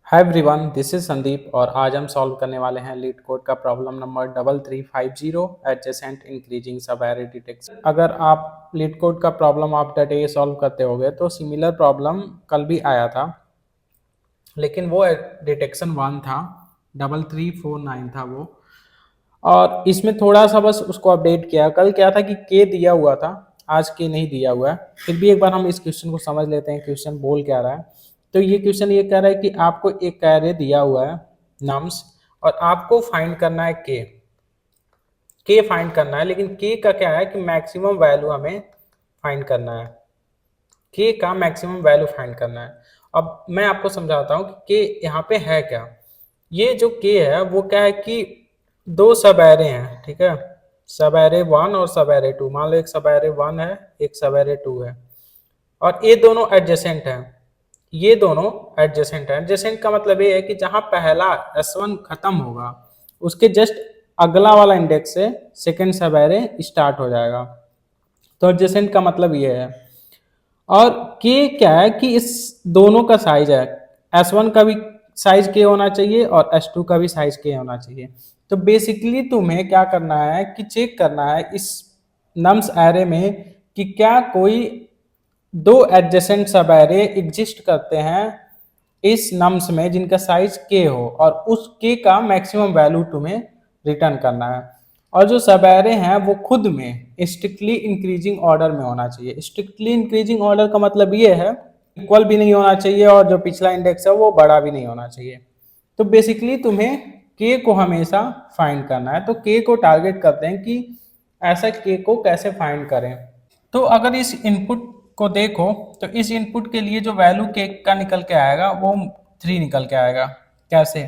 Hi everyone, this is Sandeep और आज हम सॉल्व करने वाले हैं लीड कोड का प्रॉब्लम नंबर 3350 एडजेसेंट इंक्रीजिंग सब एरे डिटेक्शन। अगर आप लीड कोड का प्रॉब्लम आफ्टर डे सॉल्व करते होगे तो सिमिलर प्रॉब्लम कल भी आया था, लेकिन वो डिटेक्शन 1 था, 3349 था वो। और इसमें थोड़ा सा बस उसको अपडेट किया। कल क्या था कि के दिया हुआ था, आज के नहीं दिया हुआ है। फिर भी एक बार हम इस क्वेश्चन को समझ लेते हैं, क्वेश्चन बोल क्या रहा है। तो ये क्वेश्चन ये कह रहा है कि आपको एक एरे दिया हुआ है नम्स, और आपको फाइंड करना है के फाइंड करना है। लेकिन के का क्या है कि मैक्सिमम वैल्यू हमें फाइंड करना है, के का मैक्सिमम वैल्यू फाइंड करना है। अब मैं आपको समझाता हूँ कि के यहाँ पे है क्या। ये जो के है वो क्या है कि दो सब एरे हैं, ठीक है। सब एरे 1 और सब एरे 2। मान लो एक सब एरे 1 है, एक सब एरे 2 है, और ये दोनों एडजेसेंट हैं। ये दोनों एडजेसेंट हैं। एडजेसेंट का मतलब ये है कि जहां पहला S1 खत्म होगा उसके जस्ट अगला वाला इंडेक्स से सेकंड सब एरे स्टार्ट हो जाएगा। तो एडजेसेंट का मतलब ये है। और के क्या है कि इस दोनों का साइज है, S1 का भी साइज के होना चाहिए और S2 का भी साइज के होना चाहिए। तो बेसिकली तुम्हें क्या करना है कि चेक करना है इस नम्स एरे में कि क्या कोई दो एडजेसेंट सब एरे एग्जिस्ट करते हैं इस नम्स में जिनका साइज के हो, और उस के का मैक्सिमम वैल्यू तुम्हें रिटर्न करना है। और जो सब एरे हैं वो खुद में स्ट्रिक्टली इंक्रीजिंग ऑर्डर में होना चाहिए। स्ट्रिक्टली इंक्रीजिंग ऑर्डर का मतलब ये है इक्वल भी नहीं होना चाहिए और जो पिछला इंडेक्स है वो बड़ा भी नहीं होना चाहिए। तो बेसिकली तुम्हें के को हमेशा फाइंड करना है। तो के को टारगेट करते हैं कि ऐसा के को कैसे फाइंड करें। तो अगर इस इनपुट को देखो तो इस इनपुट के लिए जो वैल्यू केक का निकल के आएगा वो 3 निकल के आएगा। कैसे?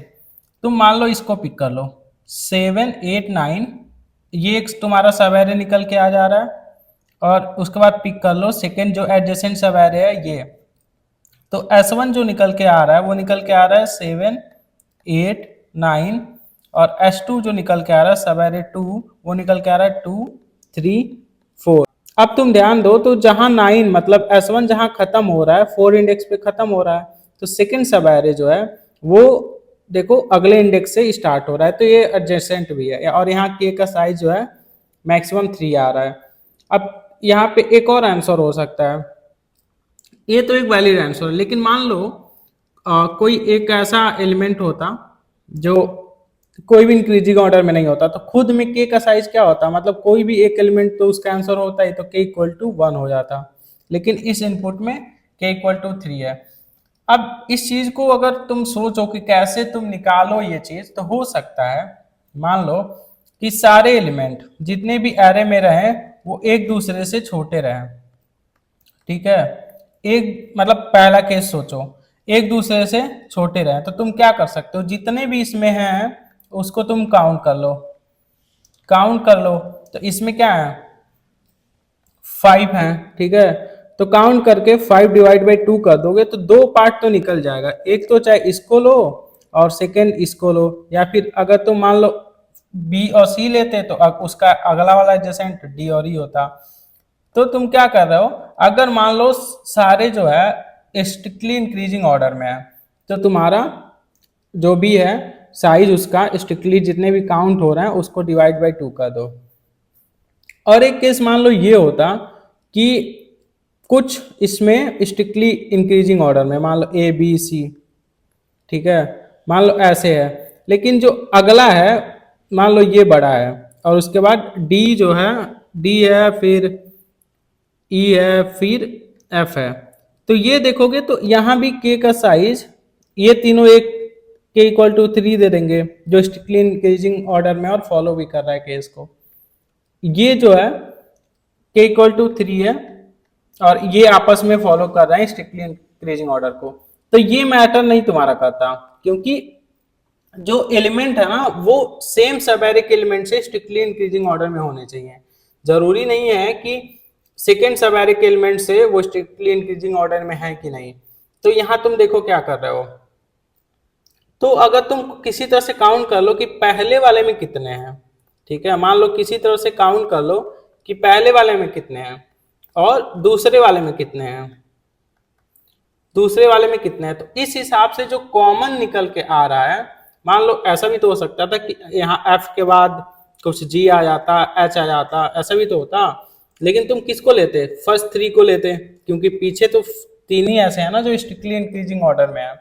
तुम मान लो इसको पिक कर लो 7 8 9, ये एक तुम्हारा सब एरे निकल के आ जा रहा है। और उसके बाद पिक कर लो सेकेंड जो एडजेसेंट सब एरे है ये। तो S1 जो निकल के आ रहा है वो निकल के आ रहा है 7 8 9, और S2 जो निकल के आ रहा है सब एरे 2 वो निकल के आ रहा है 2 3 4। अब तुम ध्यान दो तो जहां 9 मतलब S1 जहां खत्म हो रहा है 4 इंडेक्स पे खत्म हो रहा है, तो सेकंड सब एरे जो है वो देखो अगले इंडेक्स से स्टार्ट हो रहा है, तो ये एडजेसेंट भी है। और यहाँ के का साइज जो है मैक्सिमम 3 आ रहा है। अब यहाँ पे एक और आंसर हो सकता है, ये तो एक वैलिड आंसर है, लेकिन मान लो कोई एक ऐसा एलिमेंट होता जो कोई भी इंक्रीजिंग ऑर्डर में नहीं होता, तो खुद में के का साइज क्या होता, मतलब कोई भी एक एलिमेंट तो उसका आंसर होता है, तो के इक्वल टू 1 हो जाता। लेकिन इस इनपुट में के इक्वल टू 3 है। अब इस चीज को अगर तुम सोचो कि कैसे तुम निकालो ये चीज, तो हो सकता है मान लो कि सारे एलिमेंट जितने भी एरे में रहे वो एक दूसरे से छोटे रहे, ठीक है। एक मतलब पहला केस सोचो, एक दूसरे से छोटे रहे, तो तुम क्या कर सकते हो, जितने भी इसमें हैं उसको तुम काउंट कर लो। तो इसमें क्या है 5 है, ठीक है। तो काउंट करके 5 डिवाइड बाई 2 कर दोगे तो दो पार्ट तो निकल जाएगा। एक तो चाहे इसको लो और सेकेंड इसको लो, या फिर अगर तुम मान लो बी और सी लेते तो उसका अगला वाला एडजेसेंट डी और ई होता। तो तुम क्या कर रहे हो, अगर मान लो सारे जो है स्ट्रिक्टली इंक्रीजिंग ऑर्डर में है, तो तुम्हारा जो भी है साइज उसका स्ट्रिक्टली जितने भी काउंट हो रहे हैं उसको डिवाइड बाई 2 कर दो। और एक केस मान लो ये होता कि कुछ इसमें स्ट्रिक्टली इंक्रीजिंग ऑर्डर में, मान लो ए बी सी, ठीक है, मान लो ऐसे है, लेकिन जो अगला है मान लो ये बड़ा है, और उसके बाद डी जो है डी है, फिर ई है, फिर एफ है। तो ये देखोगे तो यहाँ भी के का साइज ये तीनों एक के इक्वल टू 3 दे देंगे, जो स्ट्रिक्टली इंक्रीजिंग ऑर्डर में और फॉलो भी कर रहा है केस को। ये जो है के इक्वल टू 3 है और ये आपस में फॉलो कर रहे हैं स्ट्रिक्टली इंक्रीजिंग ऑर्डर को। तो ये मैटर नहीं तुम्हारा करता, क्योंकि जो एलिमेंट है ना वो सेम सब एरे के एलिमेंट से स्ट्रिक्टली इंक्रीजिंग ऑर्डर में होने चाहिए। जरूरी नहीं है कि सेकेंड सब एरे के एलिमेंट से वो स्ट्रिक्टली इंक्रीजिंग ऑर्डर में है कि नहीं। तो यहां तुम देखो क्या कर रहे हो, तो अगर तुम किसी तरह से काउंट कर लो कि पहले वाले में कितने हैं, ठीक है, मान लो किसी तरह से काउंट कर लो कि पहले वाले में कितने हैं और दूसरे वाले में कितने हैं, दूसरे वाले में कितने हैं, तो इस हिसाब से जो कॉमन निकल के आ रहा है, मान लो ऐसा भी तो हो सकता था कि यहाँ एफ के बाद कुछ जी आ जाता, एच आ जाता, ऐसा भी तो होता। लेकिन तुम किसको लेते, फर्स्ट थ्री को लेते, क्योंकि पीछे तो तीन ही ऐसे हैं ना जो स्ट्रिक्टली इंक्रीजिंग ऑर्डर में है।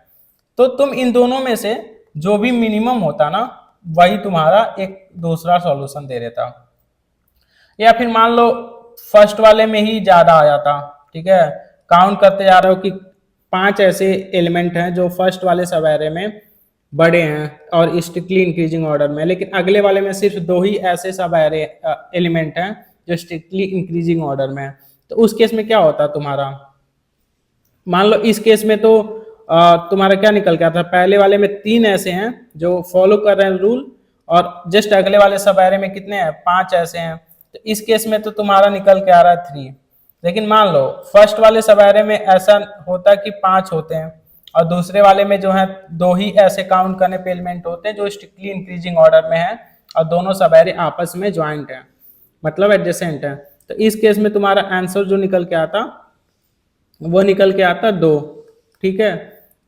तो तुम इन दोनों में से जो भी मिनिमम होता ना, वही तुम्हारा एक दूसरा सॉल्यूशन दे देता। या फिर मान लो फर्स्ट वाले में ही ज्यादा आ जाता, ठीक है, काउंट करते जा रहे हो कि 5 ऐसे एलिमेंट हैं जो फर्स्ट वाले सब एरे में बड़े हैं और स्ट्रिक्टली इंक्रीजिंग ऑर्डर में, लेकिन अगले वाले में सिर्फ 2 ही ऐसे सब एरे एलिमेंट हैं जो स्ट्रिक्टली इंक्रीजिंग ऑर्डर में है। तो उस केस में क्या होता तुम्हारा, मान लो इस केस में तो तुम्हारा क्या निकल के आता, पहले वाले में 3 ऐसे हैं जो फॉलो कर रहे हैं रूल, और जस्ट अगले वाले सब एरे में कितने हैं, 5 ऐसे हैं। तो इस केस में तो तुम्हारा निकल के आ रहा है 3। लेकिन मान लो फर्स्ट वाले सब एरे में ऐसा होता है कि 5 होते हैं, और दूसरे वाले में जो है 2 ही ऐसे काउंट करने पे एलिमेंट होते हैं जो स्ट्रिक्टली इंक्रीजिंग ऑर्डर में है, और दोनों सब एरे आपस में ज्वाइंट है, मतलब एडजेसेंट है। तो इस केस में तुम्हारा आंसर जो निकल के आता, वो निकल के आता 2। ठीक है,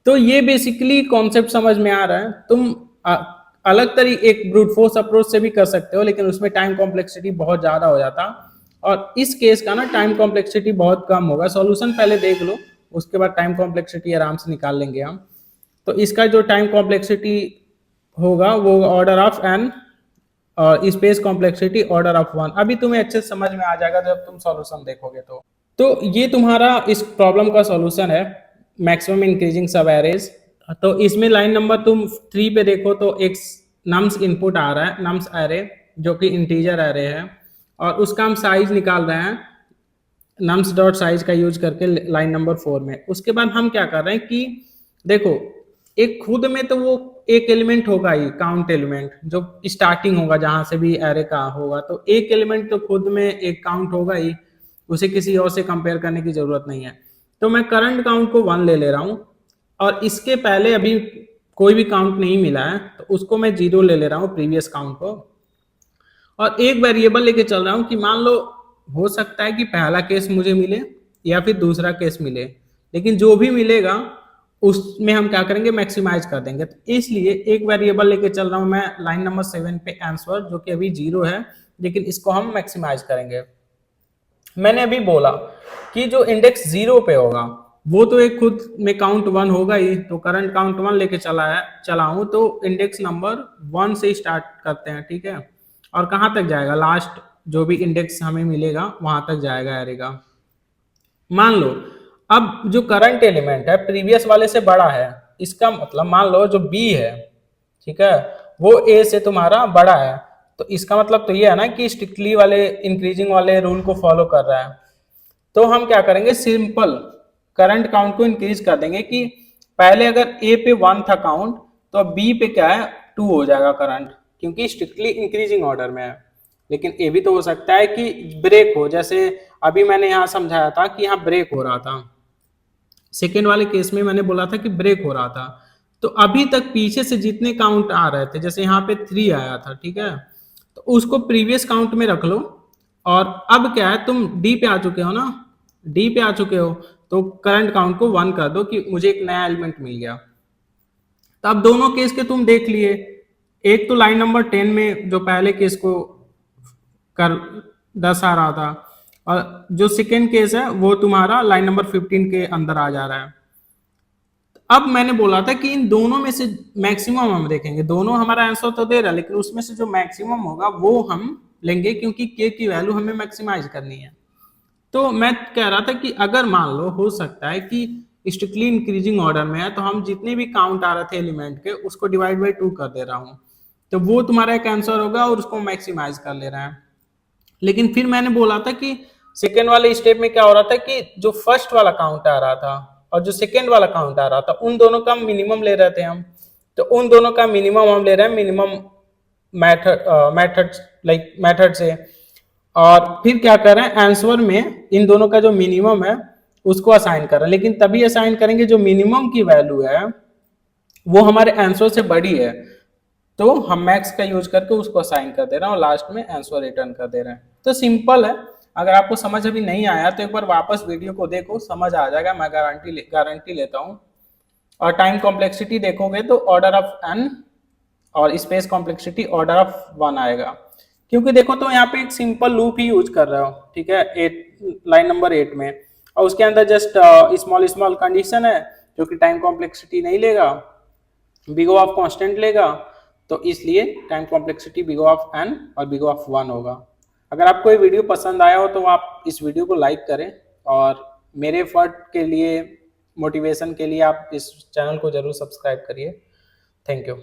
तो ये बेसिकली कॉन्सेप्ट समझ में आ रहा है। तुम अलग तरीके एक ब्रूट फोर्स अप्रोच से भी कर सकते हो, लेकिन उसमें टाइम कॉम्प्लेक्सिटी बहुत ज्यादा हो जाता, और इस केस का ना टाइम कॉम्प्लेक्सिटी बहुत कम होगा। सॉल्यूशन पहले देख लो, उसके बाद टाइम कॉम्प्लेक्सिटी आराम से निकाल लेंगे हम। तो इसका जो टाइम कॉम्प्लेक्सिटी होगा वो ऑर्डर ऑफ एन, और स्पेस कॉम्प्लेक्सिटी ऑर्डर ऑफ 1। अभी तुम्हें अच्छे से समझ में आ जाएगा जब तुम सॉल्यूशन देखोगे। तो ये तुम्हारा इस प्रॉब्लम का सॉल्यूशन है, मैक्सिमम इंक्रीजिंग सब एरेज। तो इसमें लाइन नंबर तुम 3 पे देखो तो एक नम्स इनपुट आ रहा है, नम्स एरे जो कि इंटीजर एरे है, और उसका हम साइज निकाल रहे हैं नम्स डॉट साइज का यूज करके लाइन नंबर 4 में। उसके बाद हम क्या कर रहे हैं कि देखो, एक खुद में तो वो एक एलिमेंट होगा ही, काउंट एलिमेंट जो स्टार्टिंग होगा जहां से भी एरे का होगा, तो एक एलिमेंट तो खुद में एक काउंट होगा ही, उसे किसी और से कंपेयर करने की जरूरत नहीं है। तो मैं करंट काउंट को 1 ले रहा हूं, और इसके पहले अभी कोई भी काउंट नहीं मिला है तो उसको मैं 0 ले रहा हूं, प्रीवियस काउंट को। और एक वेरिएबल लेके चल रहा हूं कि मान लो हो सकता है कि पहला केस मुझे मिले या फिर दूसरा केस मिले, लेकिन जो भी मिलेगा उसमें हम क्या करेंगे, मैक्सिमाइज कर देंगे। तो इसलिए एक वेरिएबल लेके चल रहा हूं मैं लाइन नंबर 7 पे आंसर, जो कि अभी 0 है, लेकिन इसको हम मैक्सिमाइज करेंगे। मैंने अभी बोला कि जो इंडेक्स 0 पे होगा वो तो एक खुद में काउंट 1 होगा ही, तो करंट काउंट 1 लेके चला हूं, तो इंडेक्स नंबर 1 से स्टार्ट करते हैं, ठीक है, और कहां तक जाएगा, लास्ट जो भी इंडेक्स हमें मिलेगा वहां तक जाएगा एरे का। मान लो अब जो करंट एलिमेंट है प्रीवियस वाले से बड़ा है, इसका मतलब मान लो जो बी है, ठीक है, वो ए से तुम्हारा बड़ा है, तो इसका मतलब तो ये है ना कि स्ट्रिक्टली वाले इंक्रीजिंग वाले रूल को फॉलो कर रहा है। तो हम क्या करेंगे, सिंपल करंट काउंट को इंक्रीज कर देंगे कि पहले अगर ए पे 1 था काउंट, तो अब बी पे क्या है, 2 हो जाएगा करंट, क्योंकि स्ट्रिक्टली इंक्रीजिंग ऑर्डर में है। लेकिन ये भी तो हो सकता है कि ब्रेक हो, जैसे अभी मैंने यहाँ समझाया था कि यहाँ ब्रेक हो रहा था, सेकेंड वाले केस में मैंने बोला था कि ब्रेक हो रहा था। तो अभी तक पीछे से जितने काउंट आ रहे थे, जैसे यहाँ पे 3 आया था, ठीक है, तो उसको प्रीवियस काउंट में रख लो, और अब क्या है, तुम डी पे आ चुके हो ना, डी पे आ चुके हो, तो करंट काउंट को 1 कर दो कि मुझे एक नया एलिमेंट मिल गया। तो अब दोनों केस के तुम देख लिए, एक तो लाइन नंबर 10 में जो पहले केस को कर 10 आ रहा था, और जो सेकेंड केस है वो तुम्हारा लाइन नंबर 15 के अंदर आ जा रहा है। अब मैंने बोला था कि इन दोनों में से मैक्सिमम हम देखेंगे, दोनों हमारा आंसर तो दे रहा है, लेकिन उसमें से जो मैक्सिमम होगा वो हम लेंगे, क्योंकि के की वैल्यू हमें मैक्सिमाइज करनी है। तो मैं कह रहा था कि अगर मान लो हो सकता है कि स्ट्रिक्टली इंक्रीजिंग ऑर्डर में है, तो हम जितने भी काउंट आ रहे थे एलिमेंट के उसको डिवाइड बाई 2 कर दे रहा हूँ, तो वो तुम्हारा एक आंसर होगा, और उसको मैक्सिमाइज कर ले रहा है। लेकिन फिर मैंने बोला था कि सेकेंड वाले स्टेप में क्या हो रहा था कि जो फर्स्ट वाला काउंट आ रहा था और जो सेकेंड वाला काउंट आ रहा था, उन दोनों का मिनिमम ले रहे थे हम। तो उन दोनों का मिनिमम हम ले रहे हैं मिनिमम मेथड से, और फिर क्या कर रहे हैं, आंसर में इन दोनों का जो मिनिमम है उसको असाइन कर रहे हैं, लेकिन तभी असाइन करेंगे जो मिनिमम की वैल्यू है वो हमारे आंसर से बड़ी है, तो हम मैक्स का यूज करके उसको असाइन कर दे रहे हैं और लास्ट में आंसर रिटर्न कर दे रहे हैं। तो सिंपल है, अगर आपको समझ अभी नहीं आया तो एक बार वापस वीडियो को देखो, समझ आ जाएगा, मैं गारंटी लेता हूँ। और टाइम कॉम्प्लेक्सिटी देखोगे तो ऑर्डर ऑफ एन, और स्पेस कॉम्प्लेक्सिटी ऑर्डर ऑफ 1 आएगा। क्योंकि देखो तो यहाँ पे एक सिंपल लूप ही यूज कर रहे हो, ठीक है, 8 लाइन नंबर 8 में, और उसके अंदर जस्ट स्मॉल स्मॉल कंडीशन है जो कि टाइम कॉम्प्लेक्सिटी नहीं लेगा, बिग O ऑफ कांस्टेंट लेगा, तो इसलिए time complexity big O of n और बिग O ऑफ 1 होगा। अगर आपको ये वीडियो पसंद आया हो तो आप इस वीडियो को लाइक करें, और मेरे एफर्ट के लिए, मोटिवेशन के लिए आप इस चैनल को जरूर सब्सक्राइब करिए। Thank you.